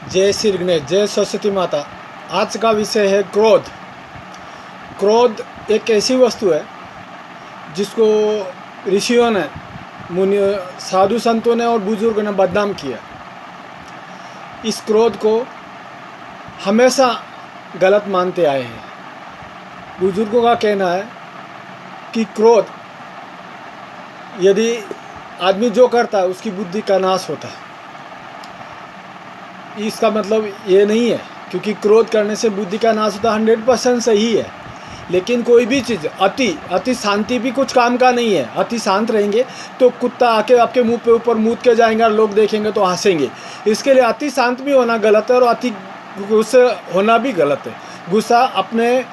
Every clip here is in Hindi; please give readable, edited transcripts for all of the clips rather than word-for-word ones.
जय श्री गणेश, जय सरस्वती माता। आज का विषय है क्रोध। क्रोध एक ऐसी वस्तु है जिसको ऋषियों ने, मुनि, साधु संतों ने और बुजुर्गों ने बदनाम किया। इस क्रोध को हमेशा गलत मानते आए हैं। बुजुर्गों का कहना है कि क्रोध यदि आदमी जो करता है उसकी बुद्धि का नाश होता है। इसका मतलब ये नहीं है क्योंकि क्रोध करने से बुद्धि का नाश होता 100% सही है, लेकिन कोई भी चीज़ अति शांति भी कुछ काम का नहीं है। अति शांत रहेंगे तो कुत्ता आके आपके मुंह पे ऊपर मूत के जाएंगे और लोग देखेंगे तो हंसेंगे। इसके लिए अति शांत भी होना गलत है और अति गुस्से होना भी गलत है। गुस्सा अपने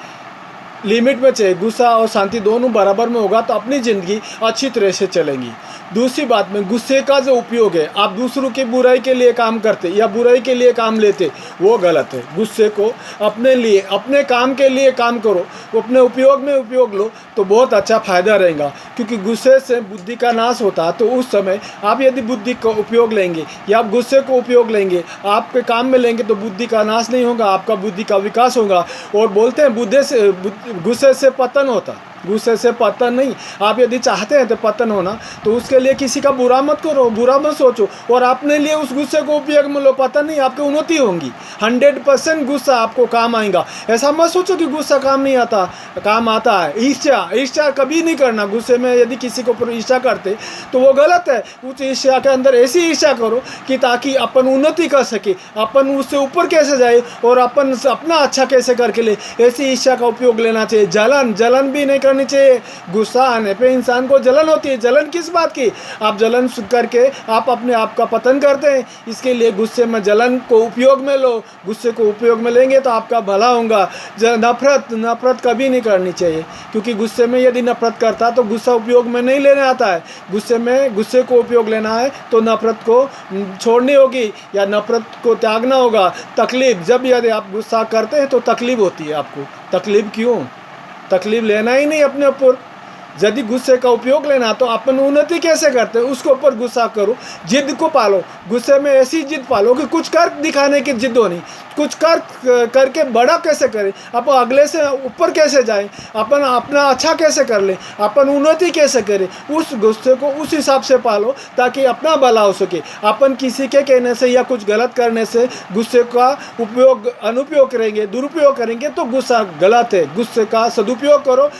लिमिट में चाहिए। गुस्सा और शांति दोनों बराबर में होगा तो अपनी ज़िंदगी अच्छी तरह से चलेगी। दूसरी बात में, गुस्से का जो उपयोग है, आप दूसरों की बुराई के लिए काम करते या बुराई के लिए काम लेते, वो गलत है। गुस्से को अपने लिए, अपने काम के लिए काम करो, अपने उपयोग में उपयोग लो तो बहुत अच्छा फ़ायदा रहेगा। क्योंकि गुस्से से बुद्धि का नाश होता है। तो उस समय आप यदि बुद्धि का उपयोग लेंगे या आप गुस्से को उपयोग लेंगे, आपके काम में लेंगे तो बुद्धि का नाश नहीं होगा, आपका बुद्धि का विकास होगा। और बोलते हैं गुस्से से पतन होता, गुस्से से पतन नहीं। आप यदि चाहते हैं तो पतन होना, तो उसके लिए किसी का बुरा मत करो, बुरा मत सोचो और अपने लिए उस गुस्से को उपयोग में लो। पतन नहीं, आपकी उन्नति होंगी। 100% गुस्सा आपको काम आएगा। ऐसा मत सोचो कि गुस्सा काम नहीं आता, काम आता है। ईर्ष्या कभी नहीं करना। गुस्से में यदि किसी को ऊपर ईर्ष्या करते तो वो गलत है। उस ईर्ष्या के अंदर ऐसी ईर्ष्या करो कि ताकि अपन उन्नति कर सके, अपन उससे ऊपर कैसे जाए और अपन अपना अच्छा कैसे करके ले। ऐसी ईर्ष्या का उपयोग लेना चाहिए। जलन भी नहीं करनी चाहिए। गुस्सा आने पे इंसान को जलन होती है। जलन किस बात की? आप जलन करके आप अपने आप का पतन करते हैं। इसके लिए गुस्से में जलन को उपयोग में लो। गुस्से को उपयोग में लेंगे तो आपका भला होगा। नफरत कभी नहीं करनी चाहिए, क्योंकि गुस्से में यदि नफरत करता तो गुस्सा उपयोग में नहीं लेने आता है। गुस्से को उपयोग लेना है तो नफरत को छोड़नी होगी या नफरत को त्यागना होगा। तकलीफ, जब यदि आप गुस्सा करते हैं तो तकलीफ होती है आपको। तकलीफ क्यों? तकलीफ लेना ही नहीं अपने ऊपर। यदि गुस्से का उपयोग लेना तो अपन उन्नति कैसे करते हैं उसके ऊपर गुस्सा करो। जिद को पालो। गुस्से में ऐसी जिद पालो कि कुछ कर दिखाने की जिद होनी, कुछ करके बड़ा कैसे करें, अपन अगले से ऊपर कैसे जाएं, अपन अपना अच्छा कैसे कर लें, अपन उन्नति कैसे करें। उस गुस्से को उस हिसाब से पालो ताकि अपना भला हो सके। अपन किसी के कहने से या कुछ गलत करने से गुस्से का अनुपयोग करेंगे, दुरुपयोग करेंगे तो गुस्सा गलत है। गुस्से का सदुपयोग करो।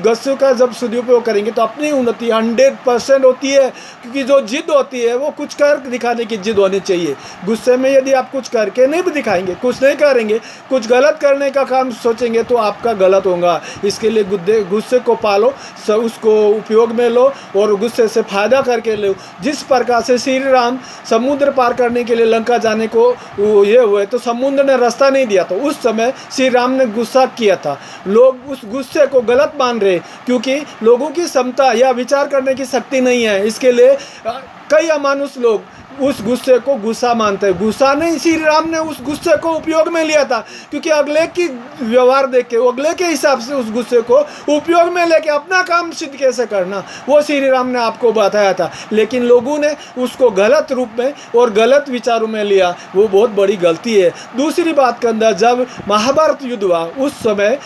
गुस्से का जब सदुपयोग करेंगे तो अपनी उन्नति 100% होती है। क्योंकि जो जिद होती है वो कुछ कर दिखाने की जिद होनी चाहिए। गुस्से में यदि आप कुछ करके नहीं भी दिखाएंगे, कुछ नहीं करेंगे, कुछ गलत करने का काम सोचेंगे तो आपका गलत होगा। इसके लिए गुस्से को पालो, उसको उपयोग में लो और गुस्से से फायदा करके लो। जिस प्रकार से श्री राम समुद्र पार करने के लिए लंका जाने को ये हुए तो समुद्र ने रास्ता नहीं दिया, तो उस समय श्री राम ने गुस्सा किया था। लोग उस गुस्से को गलत मान रहे क्योंकि लोगों की क्षमता या विचार करने की शक्ति नहीं है। इसके लिए कई अमानुष लोग उस गुस्से को गुस्सा मानते हैं। गुस्सा नहीं, श्री राम ने उस गुस्से को उपयोग में लिया था क्योंकि अगले की व्यवहार देख के, अगले के हिसाब से उस गुस्से को उपयोग में लेके अपना काम सिद्ध कैसे करना वो श्री राम ने आपको बताया था। लेकिन लोगों ने उसको गलत रूप में और गलत विचारों में लिया, वो बहुत बड़ी गलती है। दूसरी बात के अंदर, जब महाभारत युद्ध हुआ उस समय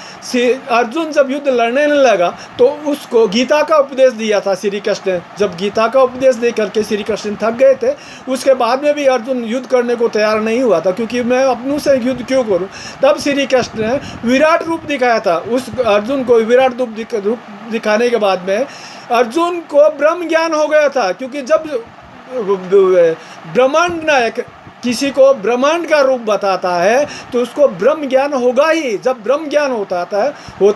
अर्जुन जब युद्ध लड़ने लगा तो उसको गीता का उपदेश दिया था श्री कृष्ण ने। जब गीता का उपदेश दे करके श्री कृष्ण थक गए थे, उसके बाद में भी अर्जुन युद्ध करने को तैयार नहीं हुआ था क्योंकि मैं अपनों से युद्ध क्यों करूं। तब श्री कृष्ण ने विराट रूप दिखाया था। उस अर्जुन को विराट रूप दिखाने के बाद में अर्जुन को ब्रह्म ज्ञान हो गया था। क्योंकि जब ब्रह्मांड नायक किसी को ब्रह्मांड का रूप बताता है तो उसको ब्रह्म ज्ञान होगा ही। जब ब्रह्म ज्ञान होता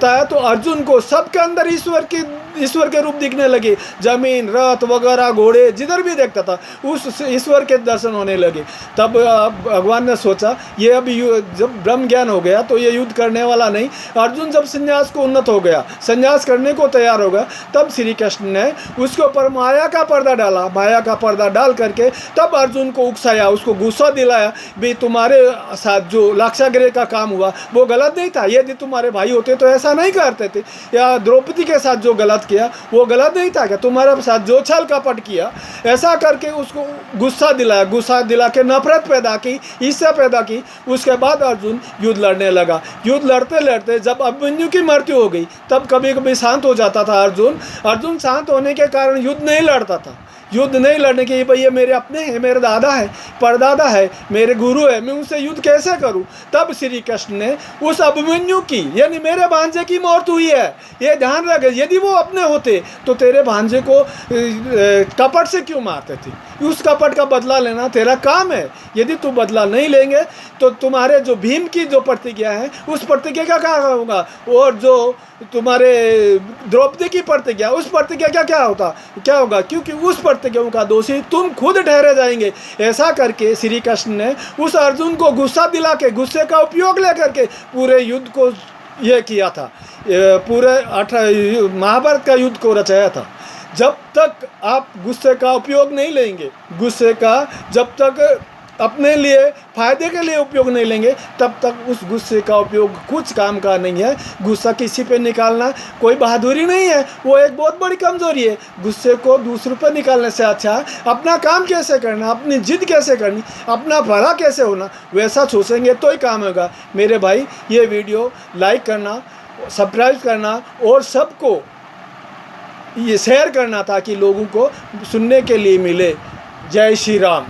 है तो अर्जुन को सबके अंदर ईश्वर के रूप दिखने लगे। जमीन, रथ वगैरह, घोड़े, जिधर भी देखता था उस ईश्वर के दर्शन होने लगे। तब भगवान ने सोचा ये अभी जब ब्रह्म ज्ञान हो गया तो ये युद्ध करने वाला नहीं। अर्जुन जब संन्यास को उन्नत हो गया, संन्यास करने को तैयार हो गया, तब श्री कृष्ण ने उसके ऊपर माया का पर्दा डाला। माया का पर्दा डाल करके तब अर्जुन को उकसाया, उसको गुस्सा दिलाया। भी तुम्हारे साथ जो लाक्षागृह का काम हुआ वो गलत नहीं था। यदि तुम्हारे भाई होते तो ऐसा नहीं करते थे। या द्रौपदी के साथ जो गलत किया वो गलत नहीं था क्या? तुम्हारे साथ जो छल कपट किया, ऐसा करके उसको गुस्सा दिला के नफरत पैदा की, ईर्ष्या पैदा की। उसके बाद अर्जुन युद्ध लड़ने लगा। युद्ध लड़ते लड़ते जब अभिमन्यु की मृत्यु हो गई तब कभी कभी शांत हो जाता था अर्जुन शांत होने के कारण युद्ध नहीं लड़ता था। युद्ध नहीं लड़ने के, भाई ये मेरे अपने हैं, मेरे दादा है, परदादा है, मेरे गुरु है, मैं उनसे युद्ध कैसे करूं? तब श्री कृष्ण ने उस अभिमन्यु की, यानी मेरे भांजे की मौत हुई है, ये ध्यान रख, यदि वो अपने होते तो तेरे भांजे को कपट से क्यों मारते थे? उस कपट का बदला लेना तेरा काम है। यदि तू बदला नहीं लेंगे तो तुम्हारे जो भीम की जो प्रतिज्ञा है उस प्रतिज्ञा का क्या होगा, और जो तुम्हारे द्रौपदी की प्रतिज्ञा, उस प्रतिज्ञा का क्या होगा? क्योंकि उस प्रतिज्ञाओं का दोषी तुम खुद ठहरे जाएंगे। ऐसा करके श्री कृष्ण ने उस अर्जुन को गुस्सा दिला के, गुस्से का उपयोग लेकर के पूरे युद्ध को ये किया था, पूरे महाभारत का युद्ध को रचाया था। जब तक आप गुस्से का उपयोग नहीं लेंगे, गुस्से का जब तक अपने लिए फायदे के लिए उपयोग नहीं लेंगे, तब तक उस गुस्से का उपयोग कुछ काम का नहीं है। गुस्सा किसी पे निकालना कोई बहादुरी नहीं है, वो एक बहुत बड़ी कमजोरी है। गुस्से को दूसरों पे निकालने से अच्छा अपना काम कैसे करना, अपनी जिद कैसे करनी, अपना भला कैसे होना, वैसा सोचेंगे तो ही काम होगा। मेरे भाई, ये वीडियो लाइक करना, सब्सक्राइब करना और सबको ये शेयर करना ताकि लोगों को सुनने के लिए मिले। जय श्री राम।